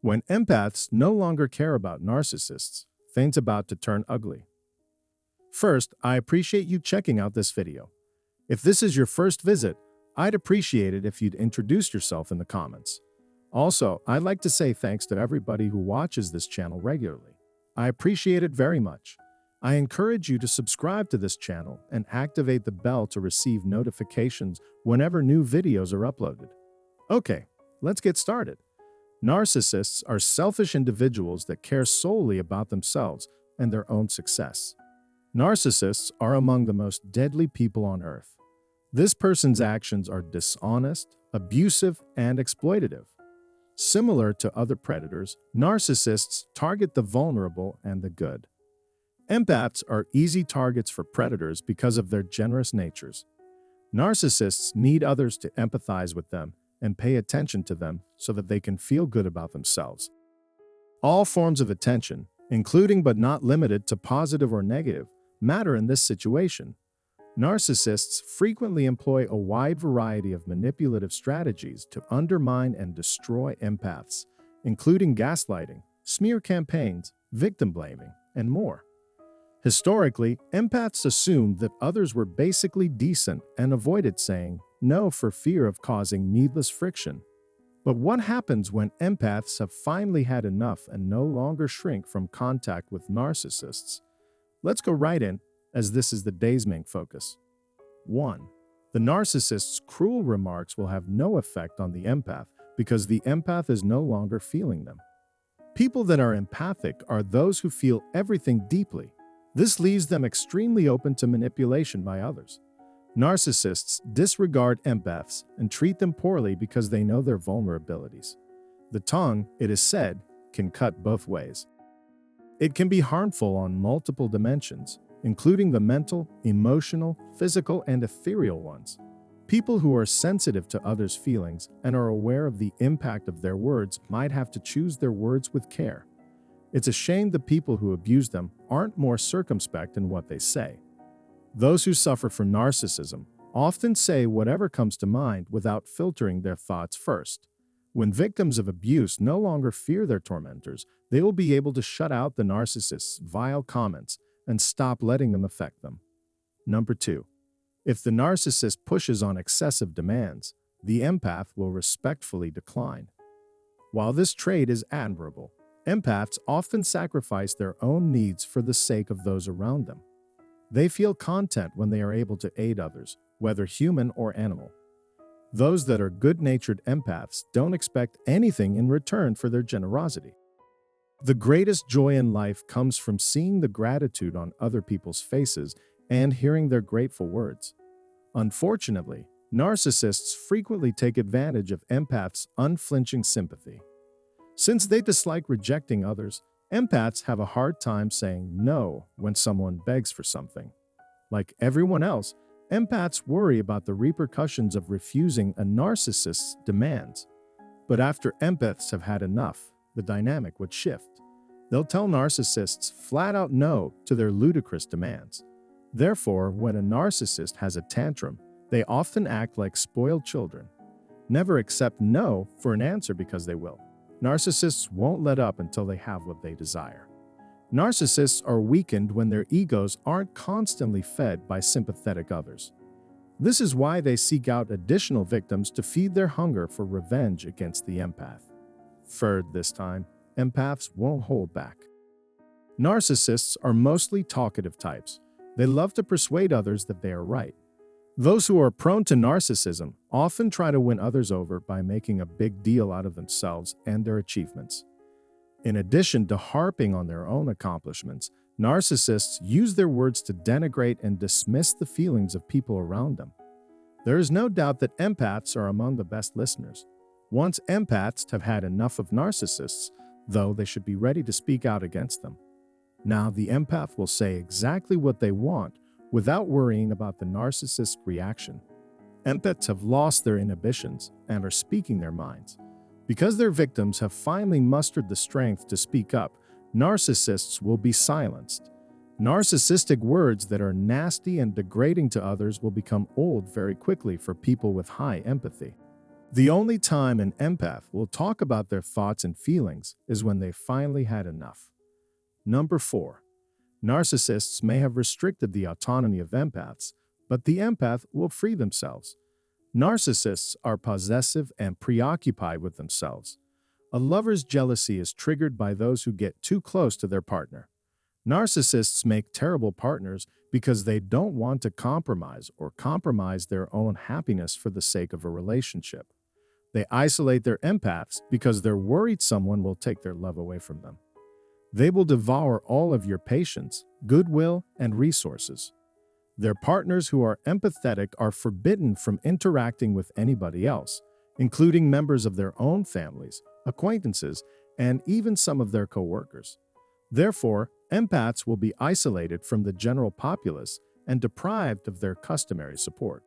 When empaths no longer care about narcissists, things about to turn ugly. First, I appreciate you checking out this video. If this is your first visit, I'd appreciate it if you'd introduce yourself in the comments. Also, I'd like to say thanks to everybody who watches this channel regularly. I appreciate it very much. I encourage you to subscribe to this channel and activate the bell to receive notifications whenever new videos are uploaded. Okay, let's get started. Narcissists are selfish individuals that care solely about themselves and their own success. Narcissists are among the most deadly people on earth. This person's actions are dishonest, abusive, and exploitative. Similar to other predators, narcissists target the vulnerable and the good. Empaths are easy targets for predators because of their generous natures. Narcissists need others to empathize with them and pay attention to them so that they can feel good about themselves. All forms of attention, including but not limited to positive or negative, matter in this situation. Narcissists frequently employ a wide variety of manipulative strategies to undermine and destroy empaths, including gaslighting, smear campaigns, victim blaming, and more. Historically, empaths assumed that others were basically decent and avoided saying no for fear of causing needless friction. But what happens when empaths have finally had enough and no longer shrink from contact with narcissists? Let's go right in, as this is the day's main focus. 1. The narcissist's cruel remarks will have no effect on the empath because the empath is no longer feeling them. People that are empathic are those who feel everything deeply. This leaves them extremely open to manipulation by others. Narcissists disregard empaths and treat them poorly because they know their vulnerabilities. The tongue, it is said, can cut both ways. It can be harmful on multiple dimensions, including the mental, emotional, physical, and ethereal ones. People who are sensitive to others' feelings and are aware of the impact of their words might have to choose their words with care. It's a shame the people who abuse them aren't more circumspect in what they say. Those who suffer from narcissism often say whatever comes to mind without filtering their thoughts first. When victims of abuse no longer fear their tormentors, they will be able to shut out the narcissist's vile comments and stop letting them affect them. Number 2. If the narcissist pushes on excessive demands, the empath will respectfully decline. While this trait is admirable, empaths often sacrifice their own needs for the sake of those around them. They feel content when they are able to aid others, whether human or animal. Those that are good-natured empaths don't expect anything in return for their generosity. The greatest joy in life comes from seeing the gratitude on other people's faces and hearing their grateful words. Unfortunately, narcissists frequently take advantage of empaths' unflinching sympathy. Since they dislike rejecting others, empaths have a hard time saying no when someone begs for something. Like everyone else, empaths worry about the repercussions of refusing a narcissist's demands. But after empaths have had enough, the dynamic would shift. They'll tell narcissists flat out no to their ludicrous demands. Therefore, when a narcissist has a tantrum, they often act like spoiled children. Never accept no for an answer because they will. Narcissists won't let up until they have what they desire. Narcissists are weakened when their egos aren't constantly fed by sympathetic others. This is why they seek out additional victims to feed their hunger for revenge against the empath. Third, this time, empaths won't hold back. Narcissists are mostly talkative types. They love to persuade others that they are right. Those who are prone to narcissism often try to win others over by making a big deal out of themselves and their achievements. In addition to harping on their own accomplishments, narcissists use their words to denigrate and dismiss the feelings of people around them. There is no doubt that empaths are among the best listeners. Once empaths have had enough of narcissists, though, they should be ready to speak out against them. Now, the empath will say exactly what they want without worrying about the narcissist's reaction. Empaths have lost their inhibitions and are speaking their minds. Because their victims have finally mustered the strength to speak up, narcissists will be silenced. Narcissistic words that are nasty and degrading to others will become old very quickly for people with high empathy. The only time an empath will talk about their thoughts and feelings is when they finally had enough. Number 4. Narcissists may have restricted the autonomy of empaths, but the empath will free themselves. Narcissists are possessive and preoccupied with themselves. A lover's jealousy is triggered by those who get too close to their partner. Narcissists make terrible partners because they don't want to compromise their own happiness for the sake of a relationship. They isolate their empaths because they're worried someone will take their love away from them. They will devour all of your patience, goodwill, and resources. Their partners who are empathetic are forbidden from interacting with anybody else, including members of their own families, acquaintances, and even some of their coworkers. Therefore, empaths will be isolated from the general populace and deprived of their customary support.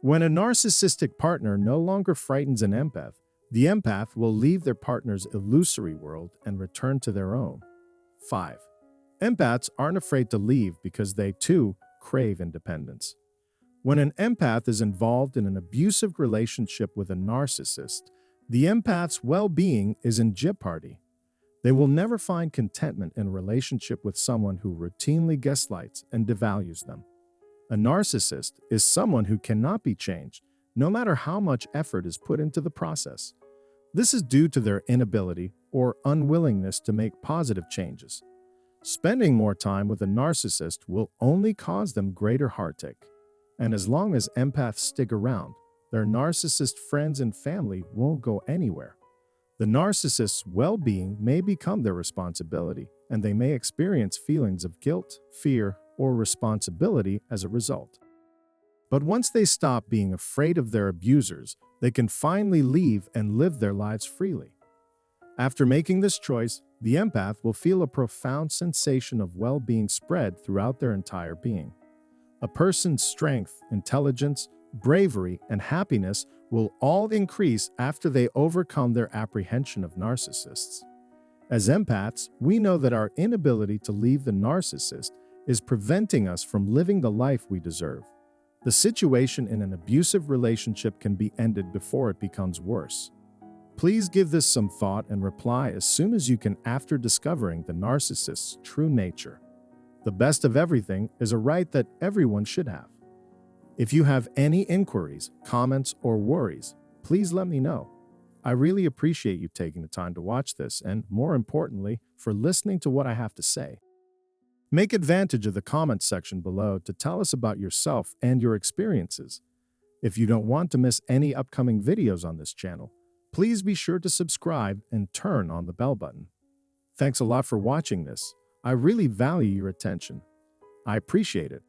When a narcissistic partner no longer frightens an empath, the empath will leave their partner's illusory world and return to their own. 5. Empaths aren't afraid to leave because they, too, crave independence. When an empath is involved in an abusive relationship with a narcissist, the empath's well-being is in jeopardy. They will never find contentment in a relationship with someone who routinely gaslights and devalues them. A narcissist is someone who cannot be changed, no matter how much effort is put into the process. This is due to their inability or unwillingness to make positive changes. Spending more time with a narcissist will only cause them greater heartache. And as long as empaths stick around, their narcissist friends and family won't go anywhere. The narcissist's well-being may become their responsibility, and they may experience feelings of guilt, fear, or responsibility as a result. But once they stop being afraid of their abusers, they can finally leave and live their lives freely. After making this choice, the empath will feel a profound sensation of well-being spread throughout their entire being. A person's strength, intelligence, bravery, and happiness will all increase after they overcome their apprehension of narcissists. As empaths, we know that our inability to leave the narcissist is preventing us from living the life we deserve. The situation in an abusive relationship can be ended before it becomes worse. Please give this some thought and reply as soon as you can after discovering the narcissist's true nature. The best of everything is a right that everyone should have. If you have any inquiries, comments, or worries, please let me know. I really appreciate you taking the time to watch this and, more importantly, for listening to what I have to say. Make advantage of the comments section below to tell us about yourself and your experiences. If you don't want to miss any upcoming videos on this channel, please be sure to subscribe and turn on the bell button. Thanks a lot for watching this. I really value your attention. I appreciate it.